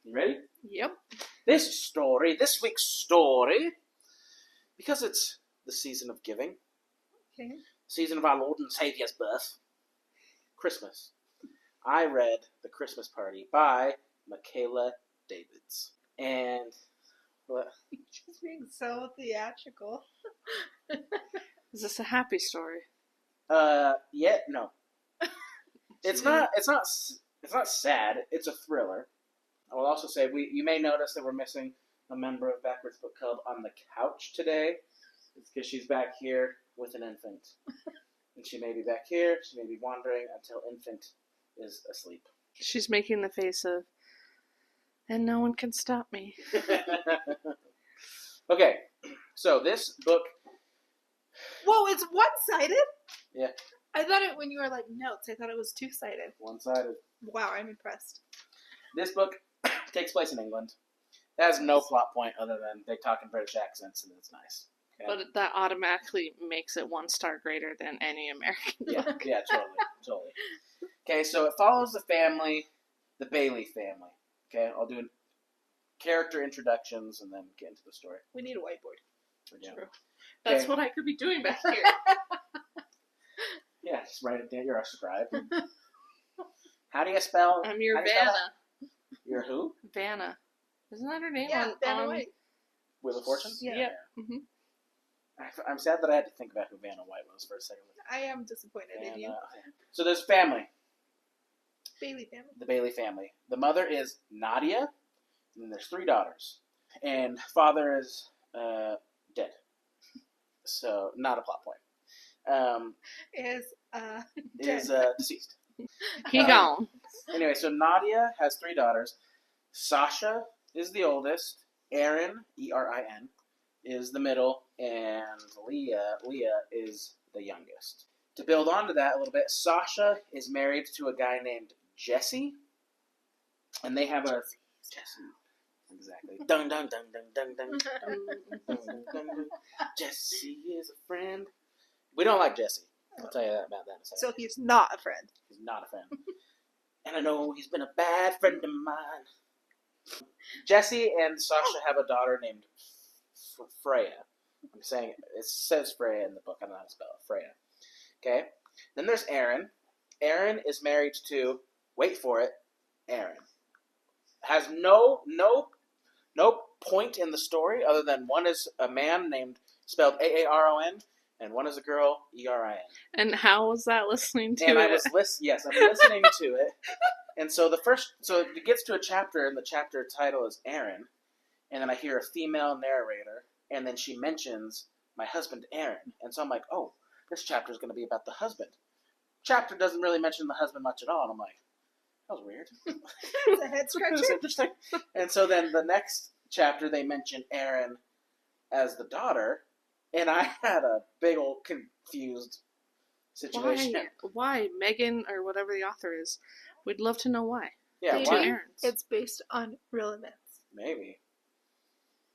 You ready? Yep. This week's story, because it's the season of giving, Okay. season of our Lord and Saviour's birth, Christmas. I read The Christmas Party by Mikayla Davids. And, what? Just being so theatrical. Is this a happy story? Yeah, no. It's not sad. It's a thriller. I will also say, you may notice that we're missing a member of Backwards Book Club on the couch today. It's because she's back here with an infant. And she may be back here, she may be wandering until infant is asleep. She's making the face of, and no one can stop me. Okay, so this book... Whoa, it's one-sided? Yeah. I thought it, when you were like notes, I thought it was two-sided. One-sided. Wow, I'm impressed. This book takes place in England. It has no plot point other than they talk in British accents and it's nice. Okay? But that automatically makes it 1 star greater than any American book. Yeah, totally. Okay, so it follows the family, the Bailey family. Okay, I'll do character introductions and then get into the story. We need a whiteboard. Yeah. True. That's Okay. what I could be doing back here. Yeah, just write it down. You're a scribe. How do you spell? I'm your how do you spell Vanna. that? You're who? Vanna. Isn't that her name? Yeah, Vanna White. Wheel of Fortune? Yeah. Mm-hmm. I'm sad that I had to think about who Vanna White was for a second. I am disappointed in you. So there's family. Bailey family. The Bailey family. The mother is Nadia, and then there's 3 daughters. And father is dead. So, not a plot point. Is Deceased. He gone. Anyway, so Nadia has 3 daughters. Sasha is the oldest. Erin, E-R-I-N, is the middle. And Leah is the youngest. To build onto that a little bit, Sasha is married to a guy named Jesse. And they have a... Jesse. Exactly. Dun dun dun dun dun dun dun dun dun dun. Jesse is a friend. We don't like Jesse. I'll tell you about that in a second. So he's not a friend. He's not a friend. And I know he's been a bad friend of mine. Jesse and Sasha have a daughter named Freya. I'm saying it says Freya in the book. I don't know how to spell it. Freya. Okay. Then there's Erin. Erin is married to, wait for it, Aaron. Has no point in the story other than one is a man named spelled A-A-R-O-N and one is a girl E-R-I-N. And how was that listening to it? And I was yes, I'm listening to it. And so it gets to a chapter and the chapter title is Aaron, and then I hear a female narrator and then she mentions my husband Aaron. And so I'm like, "Oh, this chapter is going to be about the husband." Chapter doesn't really mention the husband much at all, and I'm like, that was weird. It's a head scratcher. It was interesting. And so then the next chapter, they mention Erin as the daughter, and I had a big old confused situation. Why? Megan, or whatever the author is, we'd love to know why. Yeah, Maybe why? Aaron's. It's based on real events. Maybe.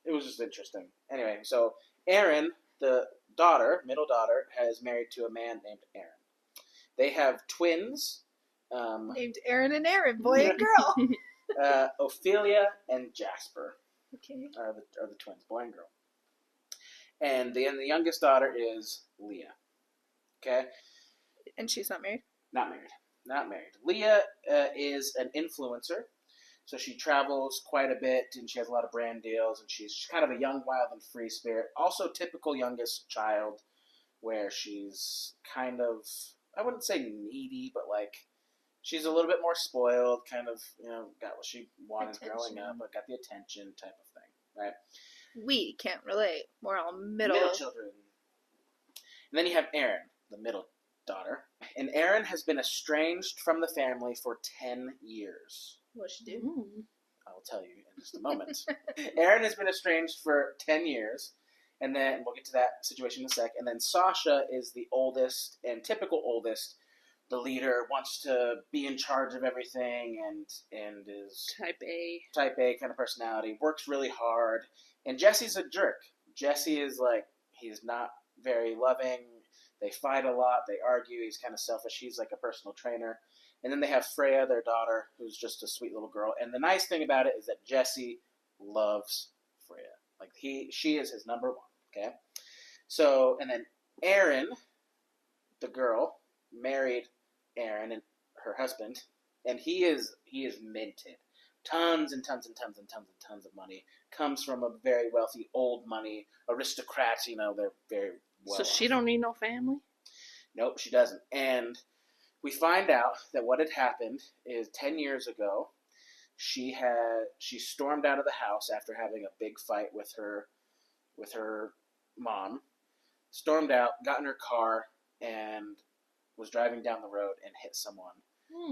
It was just interesting. Anyway, so Erin, the daughter, middle daughter, is married to a man named Aaron. They have twins. Named Aaron and Aaron, boy and girl. Ophelia and Jasper Okay. are the twins, boy and girl. And the youngest daughter is Leah. Okay? And she's not married? Not married. Leah is an influencer. So she travels quite a bit and she has a lot of brand deals and she's kind of a young, wild, and free spirit. Also typical youngest child where she's kind of, I wouldn't say needy, but like she's a little bit more spoiled, kind of, got what she wanted growing up, but got the attention type of thing, right? We can't relate. We're all middle children. And then you have Erin, the middle daughter. And Erin has been estranged from the family for 10 years. What'd she do? Ooh. I will tell you in just a moment. Erin has been estranged for 10 years. And then we'll get to that situation in a sec. And then Sasha is the oldest and typical oldest. The leader wants to be in charge of everything and is Type A kind of personality. Works really hard. And Jesse's a jerk. Jesse is like, he's not very loving. They fight a lot. They argue. He's kind of selfish. He's like a personal trainer. And then they have Freya, their daughter, who's just a sweet little girl. And the nice thing about it is that Jesse loves Freya. Like she is his number one. Okay. So, and then Erin, the girl, married Aaron and her husband, and he is minted. Tons and tons and tons and tons and tons of money. Comes from a very wealthy old money aristocrats. They're very well. So she don't need no family? Nope, she doesn't. And we find out that what had happened is 10 years ago, she stormed out of the house after having a big fight with her mom. Stormed out, got in her car, and was driving down the road and hit someone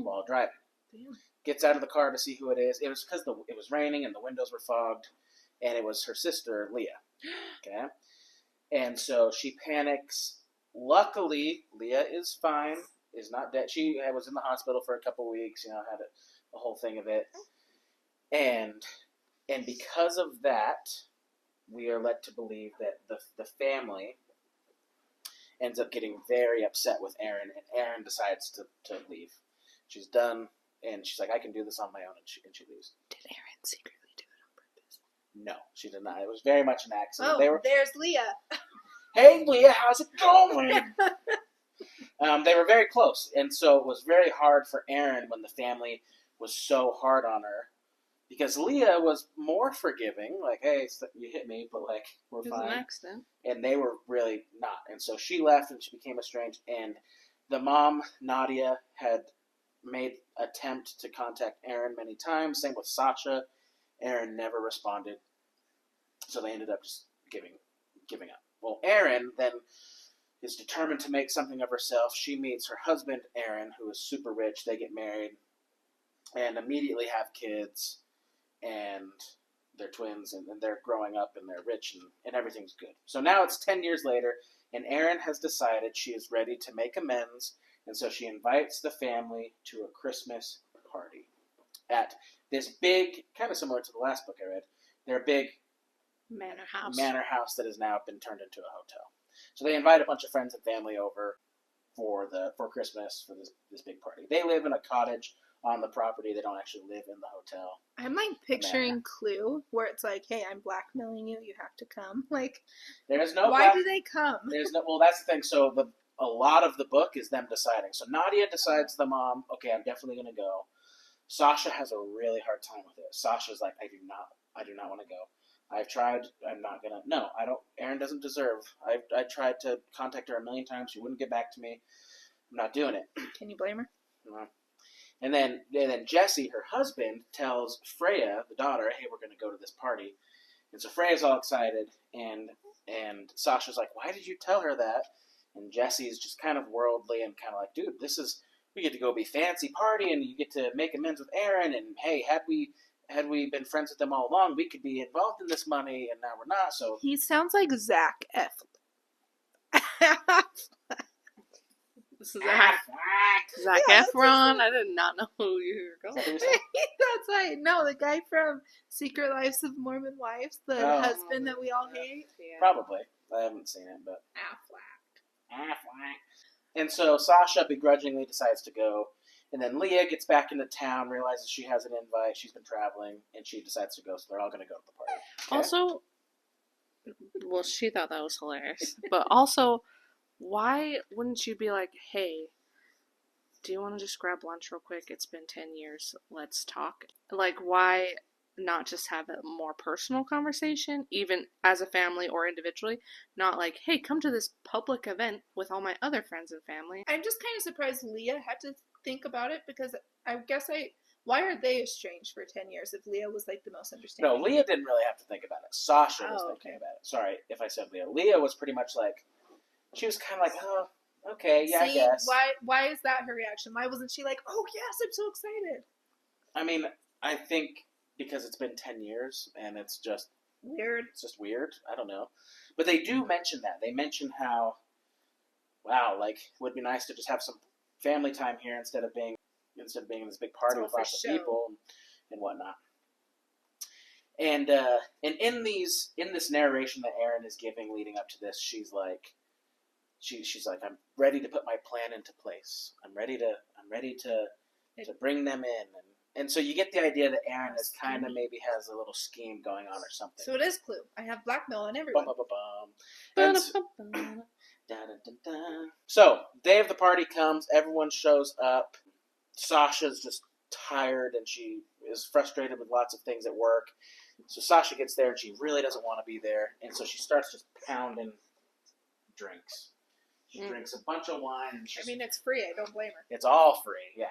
while driving. Damn. Gets out of the car to see who it is. It was because it was raining and the windows were fogged, and it was her sister, Leah. Okay? And so she panics. Luckily, Leah is fine, is not dead. She was in the hospital for a couple weeks, had a whole thing of it. And because of that, we are led to believe that the family ends up getting very upset with Erin, and Erin decides to leave. She's done, and she's like, I can do this on my own, and she leaves. Did Erin secretly do it on purpose? No, she did not. It was very much an accident. Oh, there's Leah. Hey, Leah, how's it going? They were very close, and so it was very hard for Erin when the family was so hard on her, because Leah was more forgiving, like, hey, you hit me, but, like, we're fine. It was an accident. And they were really not. And so she left, and she became estranged, and the mom, Nadia, had made attempt to contact Erin many times. Same with Sasha. Erin never responded, so they ended up just giving up. Well, Erin then is determined to make something of herself. She meets her husband, Aaron, who is super rich. They get married and immediately have kids, and they're twins, and they're growing up, and they're rich, and everything's good. So now it's 10 years later, and Erin has decided she is ready to make amends, and so she invites the family to a Christmas party at this big, kind of similar to the last book I read, they're a big manor house that has now been turned into a hotel. So they invite a bunch of friends and family over for Christmas for this big party. They live in a cottage on the property. They don't actually live in the hotel. I'm like picturing Clue, where it's like, hey, I'm blackmailing you. You have to come. Like, there's no. Why do they come? There's no. Well, that's the thing. So a lot of the book is them deciding. So Nadia decides, the mom, okay, I'm definitely going to go. Sasha has a really hard time with it. Sasha's like, I do not want to go. I've tried. I'm not gonna. No, I don't. Erin doesn't deserve. I tried to contact her a million times. She wouldn't get back to me. I'm not doing it. Can you blame her? No. And then Jesse, her husband, tells Freya, the daughter, hey, we're going to go to this party. And so Freya's all excited, and Sasha's like, why did you tell her that? And Jesse's just kind of worldly and kind of like, dude, we get to go be fancy party, and you get to make amends with Erin, and hey, had we been friends with them all along, we could be involved in this money, and now we're not, so... He sounds like Zac This is Zac Efron. I did not know who you were going. That's right. No, the guy from Secret Lives of Mormon Wives, the husband that we all hate. Yeah. Probably. I haven't seen it, but... Affleck. And so Sasha begrudgingly decides to go, and then Leah gets back into town, realizes she has an invite, she's been traveling, and she decides to go, so they're all going to go to the party. Okay? Also, well, she thought that was hilarious, but also... why wouldn't you be like, hey, do you want to just grab lunch real quick? It's been 10 years. Let's talk. Like, why not just have a more personal conversation, even as a family or individually? Not like, hey, come to this public event with all my other friends and family. I'm just kind of surprised Leah had to think about it, because I guess why are they estranged for 10 years if Leah was like the most understanding? No, Leah didn't really have to think about it. Sasha was thinking about it. Sorry if I said Leah. Leah was pretty much like, she was kind of like, oh, okay, yeah, I guess. Why is that her reaction? Why wasn't she like, oh, yes, I'm so excited? I mean, I think because it's been 10 years, and it's just... weird. It's just weird. I don't know. But they do mention that. They mention how, wow, like, it would be nice to just have some family time here instead of being in this big party with lots of people and whatnot. And in this narration that Erin is giving leading up to this, she's like, I'm ready to put my plan into place. I'm ready to to bring them in. And so you get the idea that Aaron is kind of maybe has a little scheme going on or something. So it is Clue. I have blackmail on everyone. And so, day of the party comes. Everyone shows up. Sasha's just tired and she is frustrated with lots of things at work. So Sasha gets there and she really doesn't want to be there. And so she starts just pounding drinks. She drinks a bunch of wine. And I mean, it's free. I don't blame her. it's all free, yeah.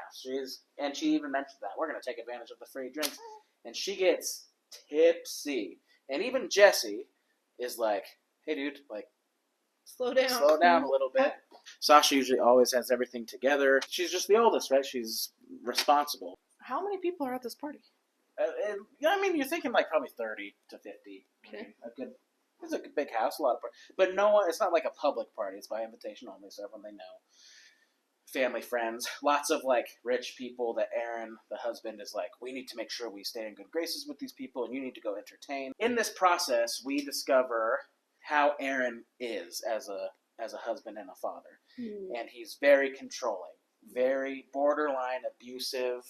And she even mentioned that. We're going to take advantage of the free drinks. And she gets tipsy. And even Jesse is like, hey, dude, like, Slow down. slow down a little bit. Sasha usually always has everything together. She's just the oldest, right? She's responsible. How many people are at this party? I mean, you're thinking like probably 30 to 50. Okay. It's a big house, a lot of parties. But no one, it's not like a public party. It's by invitation only, so everyone they know. Family, friends. Lots of like rich people that Aaron, the husband, is like, we need to make sure we stay in good graces with these people and you need to go entertain. In this process, we discover how Aaron is as a husband and a father. And he's very controlling, very borderline abusive,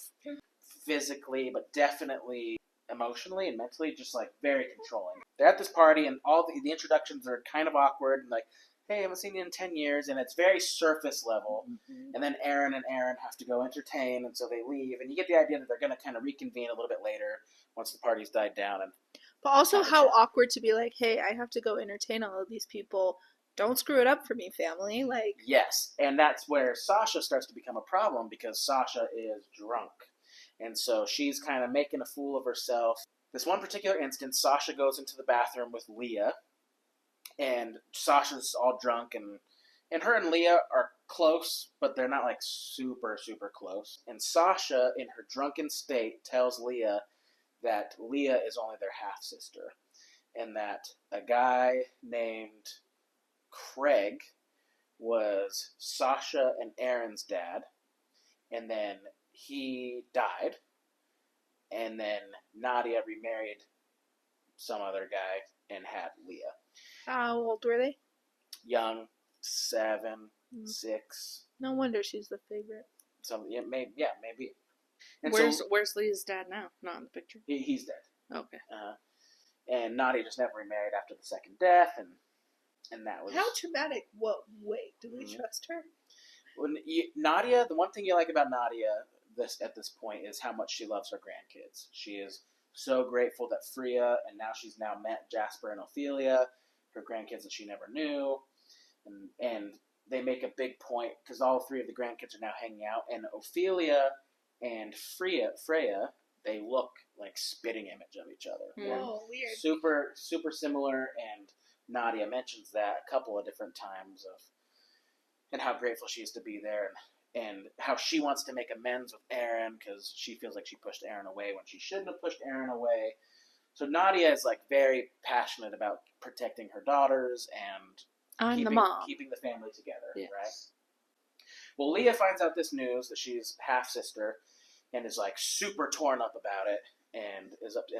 physically, but definitely emotionally and mentally, just like very controlling. They're at this party and all the introductions are kind of awkward and like, hey, I haven't seen you in 10 years, and it's very surface level. And then Aaron have to go entertain, and so they leave, and you get the idea that they're going to kind of reconvene a little bit later once the party's died down. And But also how awkward to be like, hey, I have to go entertain all of these people. Don't screw it up for me, family. Like, yes, and that's where Sasha starts to become a problem because Sasha is drunk. And so she's kind of making a fool of herself. This one particular instance, Sasha goes into the bathroom with Leah, and Sasha's all drunk, and her and Leah are close, but they're not like super, super close. And Sasha, in her drunken state, tells Leah that Leah is only their half-sister, and that a guy named Craig was Sasha and Aaron's dad, and then he died, and then Nadia remarried some other guy and had Leah. how old were they? Young, 7, 6. No wonder she's the favorite. Maybe. And Where's Leah's dad now? Not in the picture. he's dead. Okay. And Nadia just never remarried after the second death, and that was How traumatic. Wait, do we trust her? When Nadia, the one thing you like about Nadia at this point is how much she loves her grandkids. She is so grateful that Freya, and now she's met Jasper and Ophelia, her grandkids that she never knew, and they make a big point because all 3 of the grandkids are now hanging out, and Ophelia and Freya, they look like spitting image of each other. Oh, weird. Super, super similar, and Nadia mentions that a couple of different times and how grateful she is to be there, and how she wants to make amends with Aaron because she feels like she pushed Aaron away when she shouldn't have pushed Aaron away. So Nadia is like very passionate about protecting her daughters and keeping the family together, right? Well, Leah finds out this news that she's half-sister and is like super torn up about it and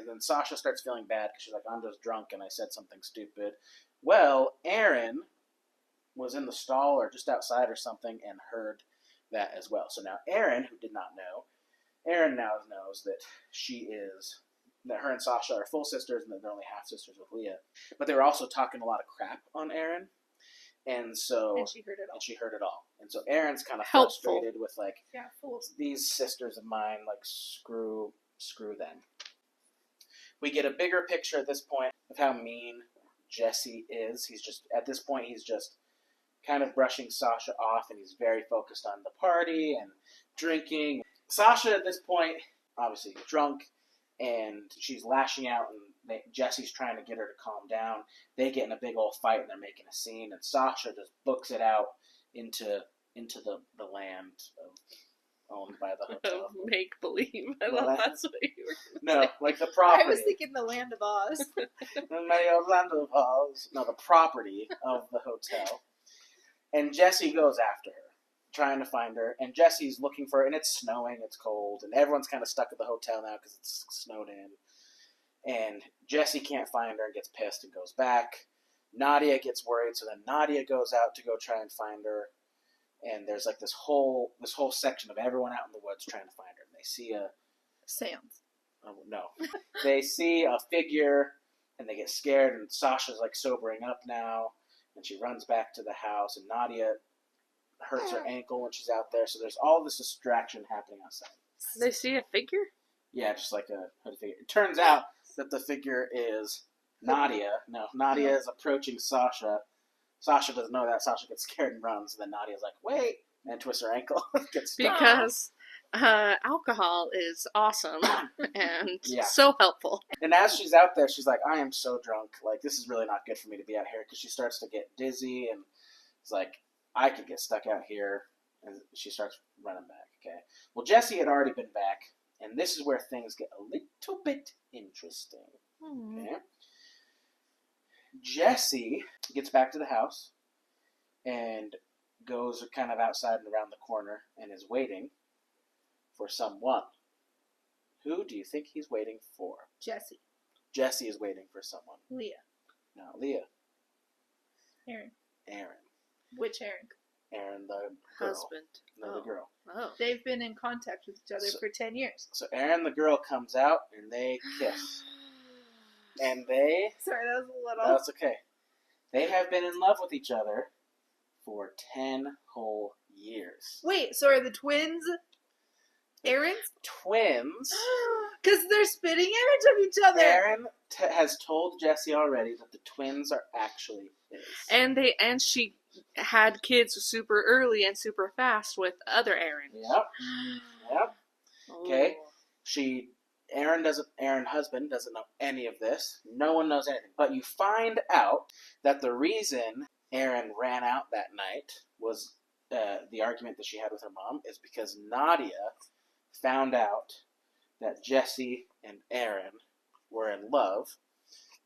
then Sasha starts feeling bad because she's like, I'm just drunk and I said something stupid. Well, Aaron was in the stall or just outside or something and heard that as well. So now Aaron, who did not know, Aaron now knows that her and Sasha are full sisters and that they're only half sisters with Leah. But they were also talking a lot of crap on Aaron. And she heard it all. And so Aaron's kind of frustrated with like, these sisters of mine, like screw them. We get a bigger picture at this point of how mean Jesse is. At this point he's just kind of brushing Sasha off, and he's very focused on the party and drinking. Sasha at this point, obviously drunk, and she's lashing out, and Jesse's trying to get her to calm down. They get in a big old fight, and they're making a scene, and Sasha just books it out into the land owned by the hotel. Make believe. I thought that's what you were No, like the property. I was thinking the Land of Oz. The Land of Oz. No, the property of the hotel. And Jesse goes after her, trying to find her. And Jesse's looking for her, and it's snowing, it's cold, and everyone's kind of stuck at the hotel now because it's snowed in. And Jesse can't find her and gets pissed and goes back. Nadia gets worried, so then Nadia goes out to go try and find her. and there's like this whole section of everyone out in the woods trying to find her. And they see a Seance. oh, no, they see a figure, and they get scared. And Sasha's like sobering up now, and she runs back to the house. And Nadia hurts her ankle when she's out there. So there's all this distraction happening outside. They see a figure? Yeah, just like a hooded figure. It turns out that the figure is Nadia. No, Nadia is approaching Sasha. Sasha doesn't know that. Sasha gets scared and runs. And then Nadia's like, wait, and twists her ankle. Gets stuck. Because alcohol is awesome and Yeah. so helpful. And as she's out there, she's like, I am so drunk. Like, this is really not good for me to be out here. Because she starts to get dizzy. And it's like, I could get stuck out here. And she starts running back. Okay. Well, Jesse had already been back. And this is where things get a little bit interesting. Okay. Jesse gets back to the house and goes kind of outside and around the corner and is waiting for someone. Who do you think he's waiting for? Jesse. Jesse is waiting for someone. Leah. No, Leah. Aaron. Aaron. Which Aaron? Aaron, the girl. Husband. No, the girl. Oh. They've been in contact with each other for 10 years. So Aaron, the girl, comes out and they kiss. And they... Sorry, that was a little... No, it's okay. They have been in love with each other for 10 whole years. Wait, so are the twins Aaron's? Twins. Because they're spitting image of each other. Aaron has told Jesse already that the twins are actually his. And she had kids super early and super fast with other Aaron. Yep. Yep. Okay. Oh. Aaron's husband doesn't know any of this. No one knows anything. But you find out that the reason Aaron ran out that night was the argument that she had with her mom is because Nadia found out that Jesse and Aaron were in love,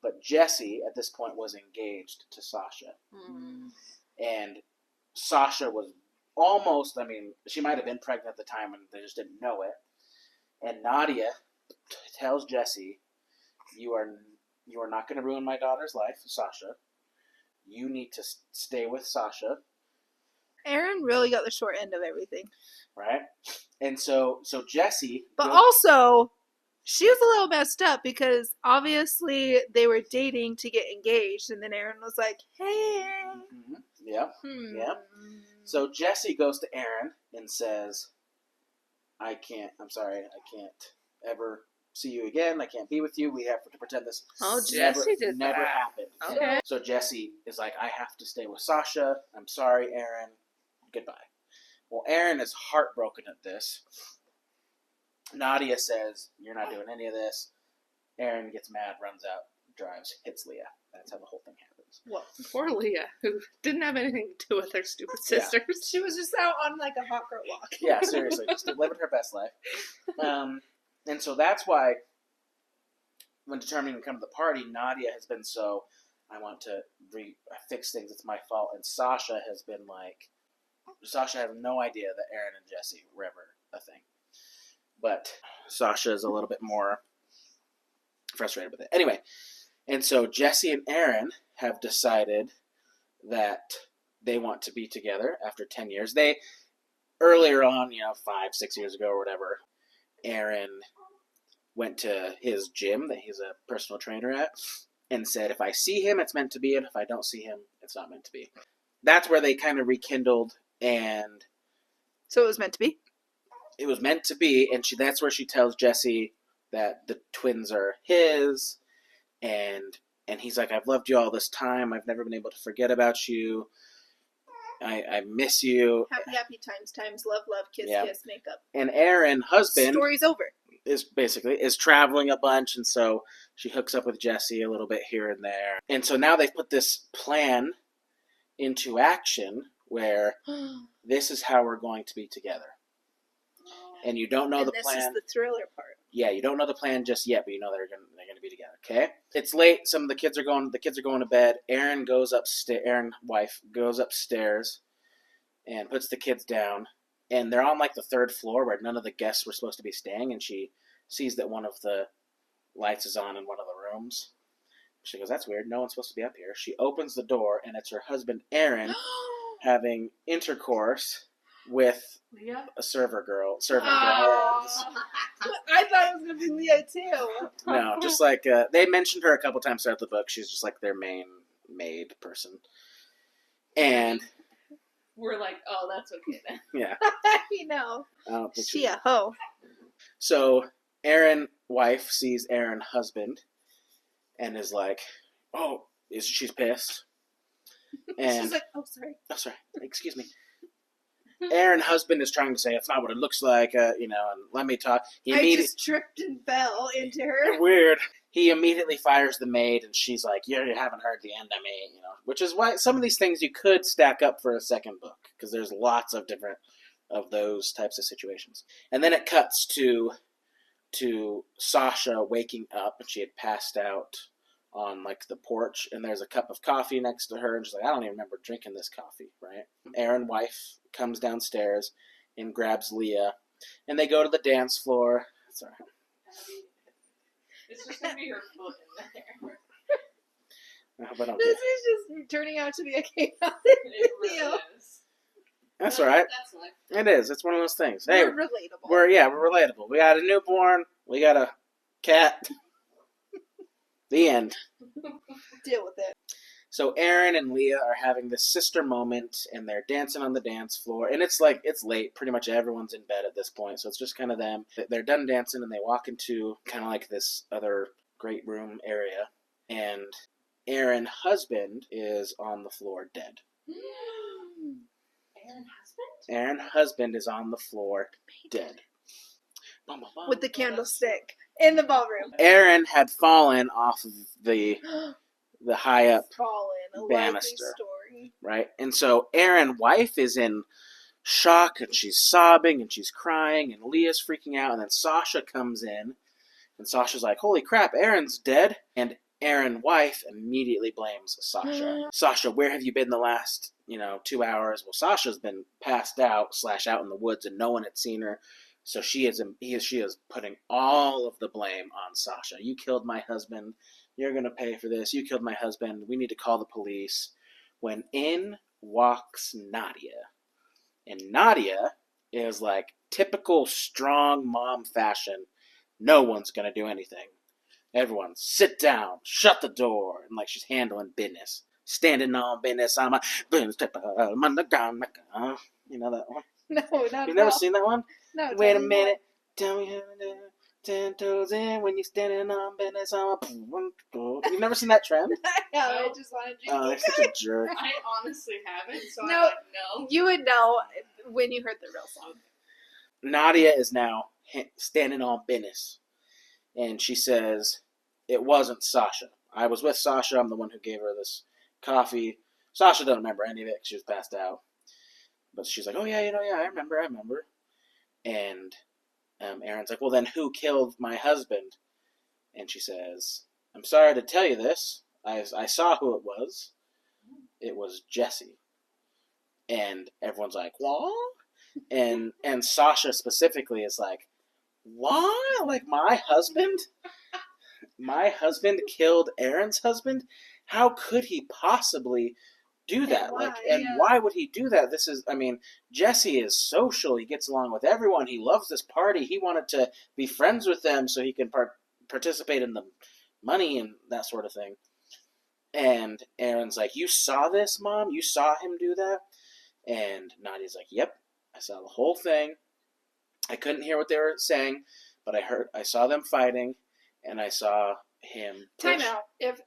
but Jesse at this point was engaged to Sasha. Mm. And Sasha was almost, she might have been pregnant at the time and they just didn't know it. And Nadia tells Jesse, you are not going to ruin my daughter's life, Sasha. You need to stay with Sasha. Aaron really got the short end of everything. Right? And so Jesse... But also, she was a little messed up because obviously they were dating to get engaged, and then Aaron was like, hey. Mm-hmm. Yep. Yep. So Jesse goes to Aaron and says, I'm sorry, I can't ever see you again. I can't be with you. We have to pretend this Jesse did never that. happened. Okay. So Jesse is like, I have to stay with Sasha. I'm sorry, Aaron. Goodbye. Well, Aaron is heartbroken at this. Nadia says, you're not doing any of this. Aaron gets mad, runs out, drives, hits Leah. That's how the whole thing happens. What? Poor Leah, who didn't have anything to do with her stupid sisters. She was just out on like a hot girl walk. Yeah, seriously, just living her best life. And so that's why, when determining to come to the party, Nadia has been so, I want to fix things, it's my fault. And Sasha has been like, Sasha has no idea that Aaron and Jesse were ever a thing. But Sasha is a little bit more frustrated with it. Anyway, and so Jesse and Aaron have decided that they want to be together after 10 years. They, earlier on, 5-6 years ago or whatever, Aaron went to his gym that he's a personal trainer at and said, if I see him, it's meant to be, and if I don't see him, it's not meant to be. That's where they kind of rekindled, and... So it was meant to be? It was meant to be, and that's where she tells Jesse that the twins are his, and he's like, I've loved you all this time, I've never been able to forget about you, I miss you. Happy times, love, kiss, kiss, makeup. And Aaron, husband... Story's over. Is traveling a bunch, and so she hooks up with Jesse a little bit here and there. And so now they've put this plan into action where this is how we're going to be together. And you don't know the plan. This is the thriller part. Yeah, you don't know the plan just yet, but you know they're going to be together. Okay, it's late. Some of the kids are going. The kids are going to bed. Aaron goes upstairs. Aaron's wife goes upstairs and puts the kids down. And they're on like the third floor where none of the guests were supposed to be staying. And she sees that one of the lights is on in one of the rooms. She goes, "That's weird. No one's supposed to be up here." She opens the door, and it's her husband Aaron having intercourse with Leah? a servant girl. Oh, I thought it was gonna be Leah too. No, just like they mentioned her a couple times throughout the book. She's just like their main maid person. And we're like, oh, that's okay then. Yeah. You know. I don't think She a hoe. So Aaron wife sees Aaron husband and is like, oh, she's pissed. And She's like, oh, sorry. oh, sorry, excuse me. Aaron husband is trying to say it's not what it looks like, and let me talk. I just tripped and fell into her. Weird. He immediately fires the maid, and she's like, you haven't heard the end of me, which is why some of these things you could stack up for a second book, because there's lots of different of those types of situations. And then it cuts to Sasha waking up, and she had passed out on like the porch, and there's a cup of coffee next to her, and she's like, I don't even remember drinking this coffee, right? Aaron wife comes downstairs and grabs Leah, and they go to the dance floor. Sorry. It's just gonna be her foot in there. I hope I don't This get is just turning out to be a chaotic It really video. is. That's all right. That's life. It is. It's one of those things. Hey, We're relatable. we're relatable. We got a newborn. We got a cat. The end. Deal with it. So Aaron and Leah are having this sister moment, and they're dancing on the dance floor. And it's late. Pretty much everyone's in bed at this point, so it's just kind of them. They're done dancing, and they walk into kind of like this other great room area. And Aaron's husband is on the floor dead. Aaron's husband is on the floor dead. With the candlestick in the ballroom. Aaron had fallen off of the high up Fallen. A banister. likely story. Right? And so Aaron's wife is in shock, and she's sobbing, and she's crying, and Leah's freaking out, and then Sasha comes in, and Sasha's like, holy crap, Aaron's dead. And Aaron's wife immediately blames Sasha. Sasha, where have you been the last, 2 hours? Well, Sasha's been passed out in the woods, and no one had seen her. So she is putting all of the blame on Sasha. You killed my husband. You're going to pay for this. You killed my husband. We need to call the police. When in walks Nadia. And Nadia is like typical strong mom fashion. No one's going to do anything. Everyone sit down, shut the door, and like she's handling business. Standing on business, I'm a business type of underground. You know that one? No, not You've never seen that one? No. Wait a minute. Tell me how to do 10 toes in when you're standing on business. You've never seen that trend? No, I just wanted you to Oh, they're such a jerk. I honestly haven't, so No. I'm like, no. You would know when you heard the real song. Nadia is now standing on business. And she says, it wasn't Sasha. I was with Sasha. I'm the one who gave her this coffee. Sasha doesn't remember any of it because she was passed out. But she's like, oh, yeah, I remember. And Aaron's like, well, then who killed my husband? And she says, I'm sorry to tell you this. I saw who it was. It was Jesse. And everyone's like, what? And Sasha specifically is like, what? Like, my husband? My husband killed Aaron's husband? How could he possibly do that? Why would he do that? Jesse is social. He gets along with everyone. He loves this party. He wanted to be friends with them so he can participate in the money and that sort of thing. And Aaron's like, you saw this, Mom? You saw him do that? And Nadia's like, yep, I saw the whole thing. I couldn't hear what they were saying, but I saw them fighting, and I saw him Time out. If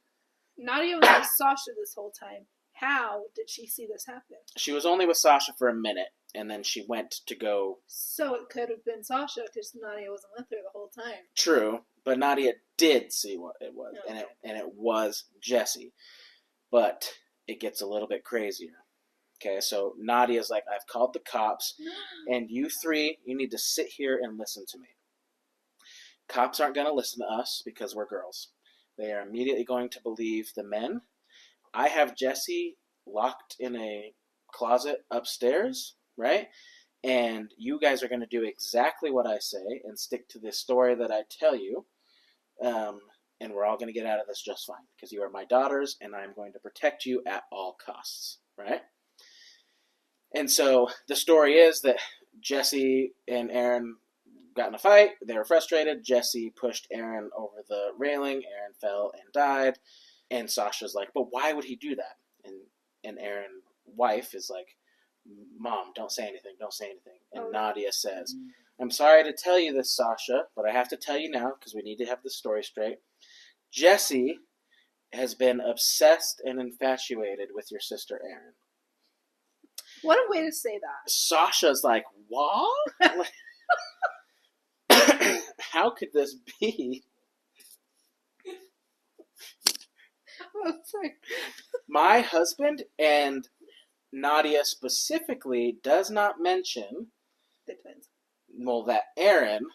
Nadia was with Sasha this whole time, how did she see this happen? She was only with Sasha for a minute, and then she went to go. So it could have been Sasha because Nadia wasn't with her the whole time. True, but Nadia did see what it was, okay. and it was Jesse. But it gets a little bit crazier. Okay, so Nadia's like, I've called the cops, and you three, you need to sit here and listen to me. Cops aren't going to listen to us because we're girls. They are immediately going to believe the men. I have Jesse locked in a closet upstairs, right? And you guys are going to do exactly what I say and stick to the story that I tell you. And we're all going to get out of this just fine because you are my daughters, and I'm going to protect you at all costs, right? And so the story is that Jesse and Aaron got in a fight. They were frustrated. Jesse pushed Aaron over the railing. Aaron fell and died. And Sasha's like, but why would he do that? And Aaron's wife is like, Mom, don't say anything. Don't say anything. And Nadia says, I'm sorry to tell you this, Sasha, but I have to tell you now because we need to have the story straight. Jesse has been obsessed and infatuated with your sister Aaron. What a way to say that. Sasha's like, what? How could this be? Oh, sorry. My husband, and Nadia specifically does not mention The twins. Well, that Aaron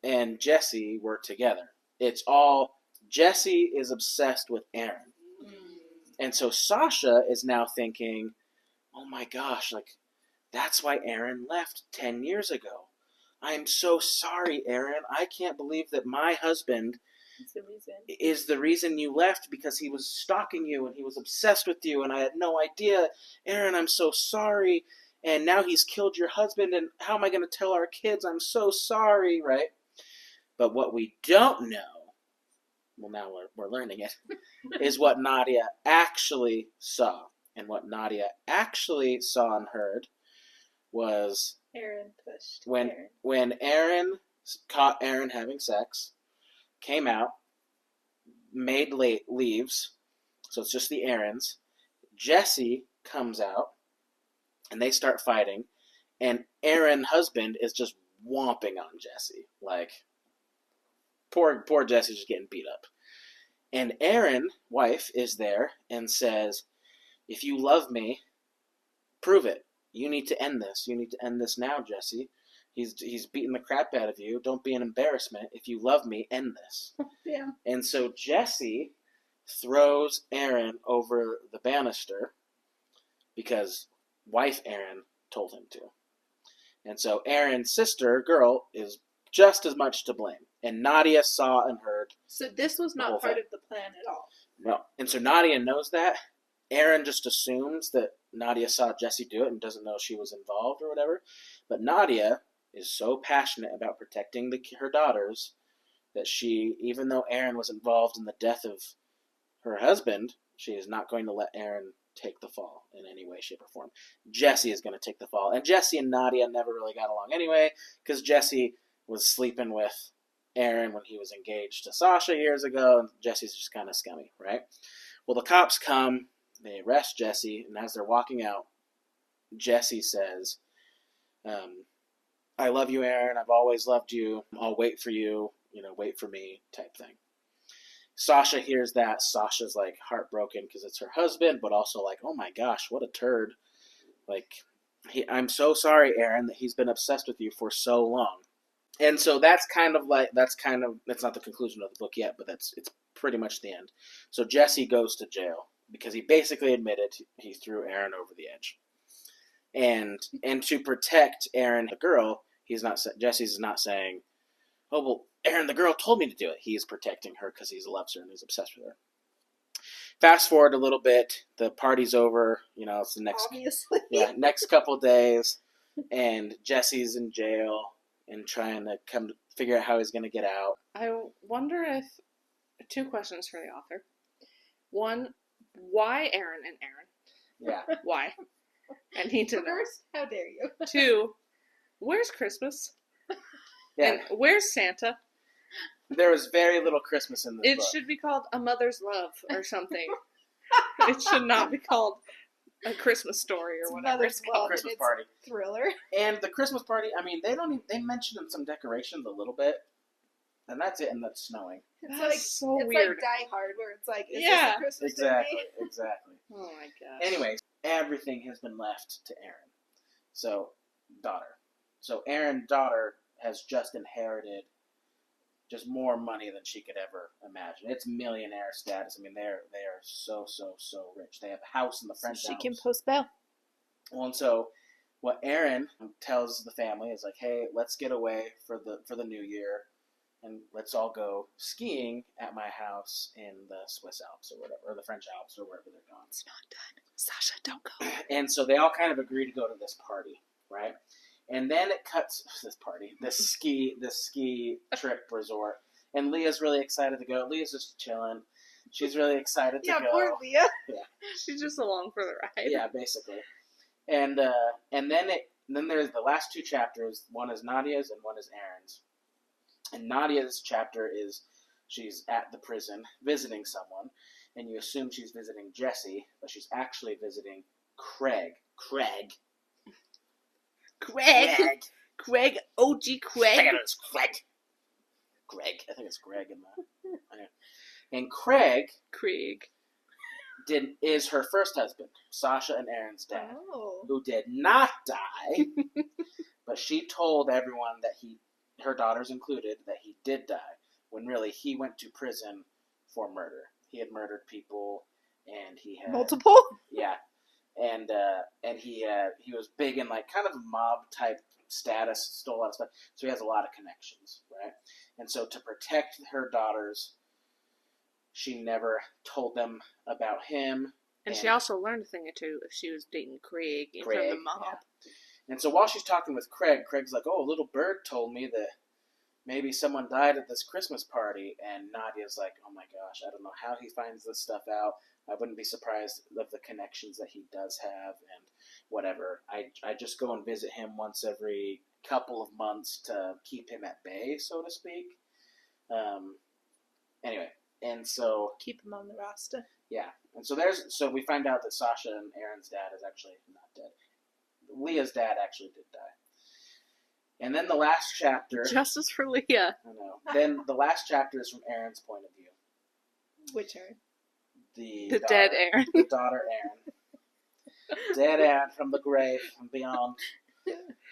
and Jesse were together. It's all Jesse is obsessed with Aaron. And so Sasha is now thinking, oh my gosh, like, that's why Aaron left 10 years ago. I'm so sorry, Aaron. I can't believe that my husband is the reason you left because he was stalking you and he was obsessed with you and I had no idea. Aaron, I'm so sorry. And now he's killed your husband and how am I going to tell our kids? I'm so sorry, right? But what we don't know, well, now we're learning it, is what Nadia actually saw. And what Nadia actually saw and heard was Aaron pushed when Aaron caught Aaron having sex, came out, made leaves, so it's just the Aarons. Jesse comes out, and they start fighting, and Aaron's husband is just whomping on Jesse. Like, poor Jesse's just getting beat up. And Aaron's wife is there and says, if you love me, prove it. You need to end this. You need to end this now, Jesse. He's beating the crap out of you. Don't be an embarrassment. If you love me, end this. Yeah. And so Jesse throws Aaron over the banister because wife Aaron told him to. And so Aaron's sister, girl, is just as much to blame. And Nadia saw and heard. So this was not part of the plan at all. No. And so Nadia knows that. Aaron just assumes that Nadia saw Jesse do it and doesn't know she was involved or whatever. But Nadia is so passionate about protecting her daughters that she, even though Aaron was involved in the death of her husband, she is not going to let Aaron take the fall in any way, shape, or form. Jesse is going to take the fall. And Jesse and Nadia never really got along anyway because Jesse was sleeping with Aaron when he was engaged to Sasha years ago, and Jesse's just kind of scummy, right? Well, the cops come. They arrest Jesse, and as they're walking out, Jesse says, I love you, Aaron. I've always loved you. I'll wait for you. Wait for me type thing. Sasha hears that. Sasha's like heartbroken because it's her husband, but also like, oh my gosh, what a turd. Like, I'm so sorry, Aaron, that he's been obsessed with you for so long. And so that's not the conclusion of the book yet, but it's pretty much the end. So Jesse goes to jail because he basically admitted he threw Aaron over the edge. And to protect Aaron, the girl, Jesse's not saying, oh, well, Aaron, the girl told me to do it. He's protecting her because he loves her and he's obsessed with her. Fast forward a little bit, the party's over, it's the next couple days, and Jesse's in jail and trying to figure out how he's going to get out. I wonder if, 2 questions for the author. 1, why Aaron and Aaron? Yeah. Why? I need to know. First, how dare you? 2, where's Christmas? Yeah. And where's Santa? There was very little Christmas in this book. It should be called A Mother's Love or something. It should not be called A Christmas Story or whatever it's called. Christmas Party. Thriller. And the Christmas Party, I mean, they mentioned some decorations a little bit, and that's it, and that's snowing. It's so it's weird. Like Die Hard, where it's like, is yeah, this a Christmas Exactly. Oh my gosh. Anyways, everything has been left to Aaron. So, Aaron's daughter has just inherited just more money than she could ever imagine. It's millionaire status. I mean, they are so rich. They have a house in the French Alps. She can post bail. Well, and so what Aaron tells the family is like, hey, let's get away for the new year. and let's all go skiing at my house in the Swiss Alps or whatever, or the French Alps or wherever they're going. It's not done. Sasha, don't go. And so they all kind of agree to go to this party, right? And then it cuts this ski trip resort. And Leah's really excited to go. Leah's just chilling. She's really excited to go. Yeah, poor Leah. Yeah. She's just along for the ride. Yeah, basically. And then there's the last two chapters. One is Nadia's and one is Aaron's. And Nadia's chapter is she's at the prison visiting someone, and you assume she's visiting Jesse, but she's actually visiting Craig. Craig. OG Craig. I think it's Craig. Greg. I think it's Greg in that. And Craig is her first husband, Sasha and Aaron's dad, who did not die, but she told everyone that her daughters included, that he did die, when really he went to prison for murder. He had murdered people, and he had multiple. Yeah, and he was big in like kind of mob type status, stole a lot of stuff, so he has a lot of connections, right? And so to protect her daughters, she never told them about him. And she also learned a thing or two if she was dating Craig from the mob. Yeah. And so while she's talking with Craig's like, oh, a little bird told me that maybe someone died at this Christmas party. And Nadia's like, oh my gosh, I don't know how he finds this stuff out. I wouldn't be surprised of the connections that he does have and whatever. I just go and visit him once every couple of months to keep him at bay, so to speak. Anyway, and so keep him on the roster. Yeah, and so we find out that Sasha and Aaron's dad is actually not dead. Leah's dad actually did die. And then the last chapter... Justice for Leah. I know. Then the last chapter is from Aaron's point of view. Which Aaron? The daughter, dead Aaron. The daughter Aaron. Dead Aaron from the grave and beyond.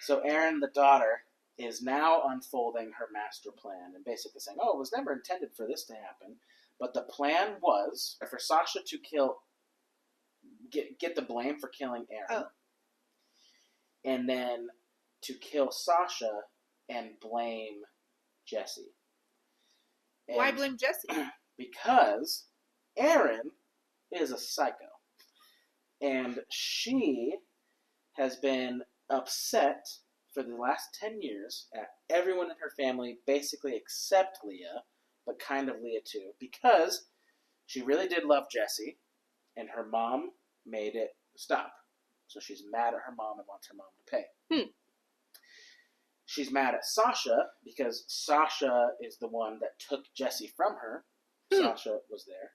So Aaron, the daughter, is now unfolding her master plan and basically saying, oh, it was never intended for this to happen. But the plan was for Sasha to get the blame for killing Aaron. Oh. And then to kill Sasha and blame Jesse. And why blame Jesse? Because Aaron is a psycho. And she has been upset for the last 10 years at everyone in her family, basically except Leah, but kind of Leah too, because she really did love Jesse, and her mom made it stop. So she's mad at her mom and wants her mom to pay. She's mad at Sasha because Sasha is the one that took Jesse from her. Sasha was there.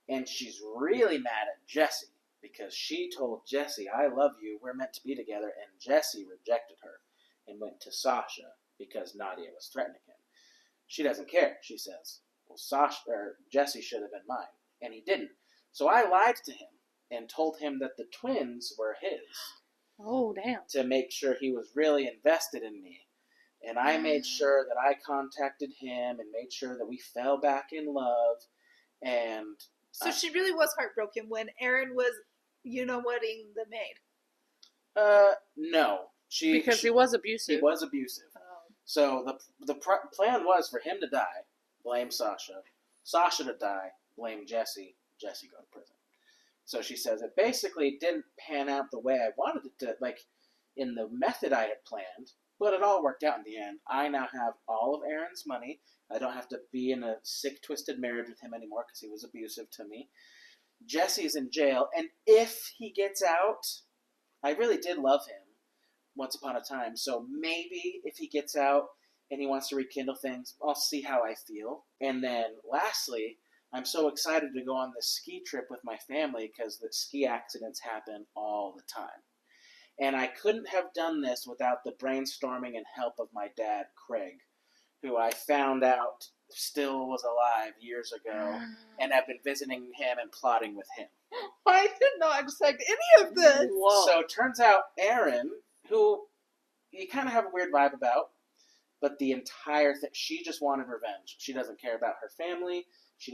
And she's really mad at Jesse because she told Jesse, I love you, we're meant to be together, and Jesse rejected her and went to Sasha because Nadia was threatening him. She doesn't care. She says, well, Jesse should have been mine, and he didn't. So I lied to him and told him that the twins were his. Oh, damn. To make sure he was really invested in me. And I made sure that I contacted him and made sure that we fell back in love. And so she really was heartbroken when Aaron was, whatting the maid. No. Because he was abusive. He was abusive. Oh. So the plan was for him to die, blame Sasha. Sasha to die, blame Jesse. Jesse go to prison. So she says it basically didn't pan out the way I wanted it to, like in the method I had planned, but it all worked out in the end. I now have all of Aaron's money. I don't have to be in a sick, twisted marriage with him anymore because he was abusive to me. Jesse's in jail, and if he gets out, I really did love him once upon a time, so maybe if he gets out and he wants to rekindle things, I'll see how I feel. And then lastly, I'm so excited to go on this ski trip with my family because the ski accidents happen all the time. And I couldn't have done this without the brainstorming and help of my dad, Craig, who I found out still was alive years ago, and I've been visiting him and plotting with him. I did not expect any of this. Whoa. So it turns out Aaron, who you kind of have a weird vibe about, but the entire thing, she just wanted revenge. She doesn't care about her family. She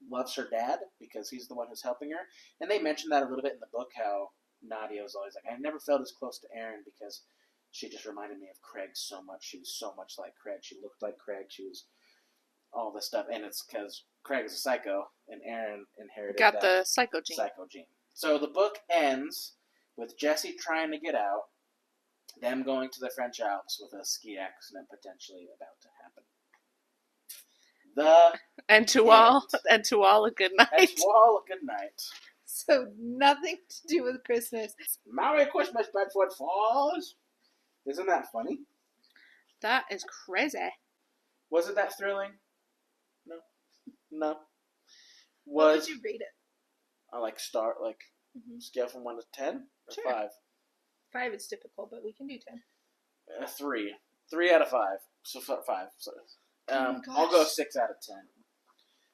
loves her dad because he's the one who's helping her. And they mentioned that a little bit in the book, how Nadia was always like, I never felt as close to Aaron because she just reminded me of Craig so much. She was so much like Craig. She looked like Craig. She was all this stuff, and it's because Craig is a psycho, and Aaron inherited Got that the psycho gene. psycho gene. So the book ends with Jesse trying to get out, them going to the French Alps with a ski accident potentially about to happen. And to all a good night. And to all a good night. So nothing to do with Christmas. Merry Christmas, Bedford Falls. Isn't that funny? That is crazy. Wasn't that thrilling? No. What would you rate it? I scale from 1 to 10 or Sure. 5. 5 is typical, but we can do 10. 3. 3 out of 5. So 5. So, Oh I'll go gosh. 6 out of 10.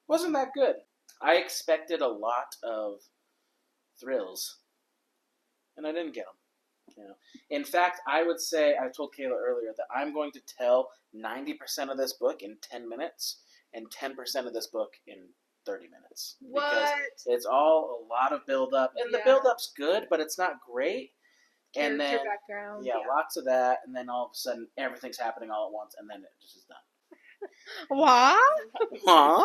Wasn't that good? I expected a lot of thrills, and I didn't get them. You know, in fact, I would say I told Kayla earlier that I'm going to tell 90% of this book in 10 minutes, and 10% of this book in 30 minutes. What? Because it's all a lot of build up, and the Yeah. build up's good, but it's not great. Character And then background. yeah, lots of that, and then all of a sudden everything's happening all at once, and then it just is done. What? Huh?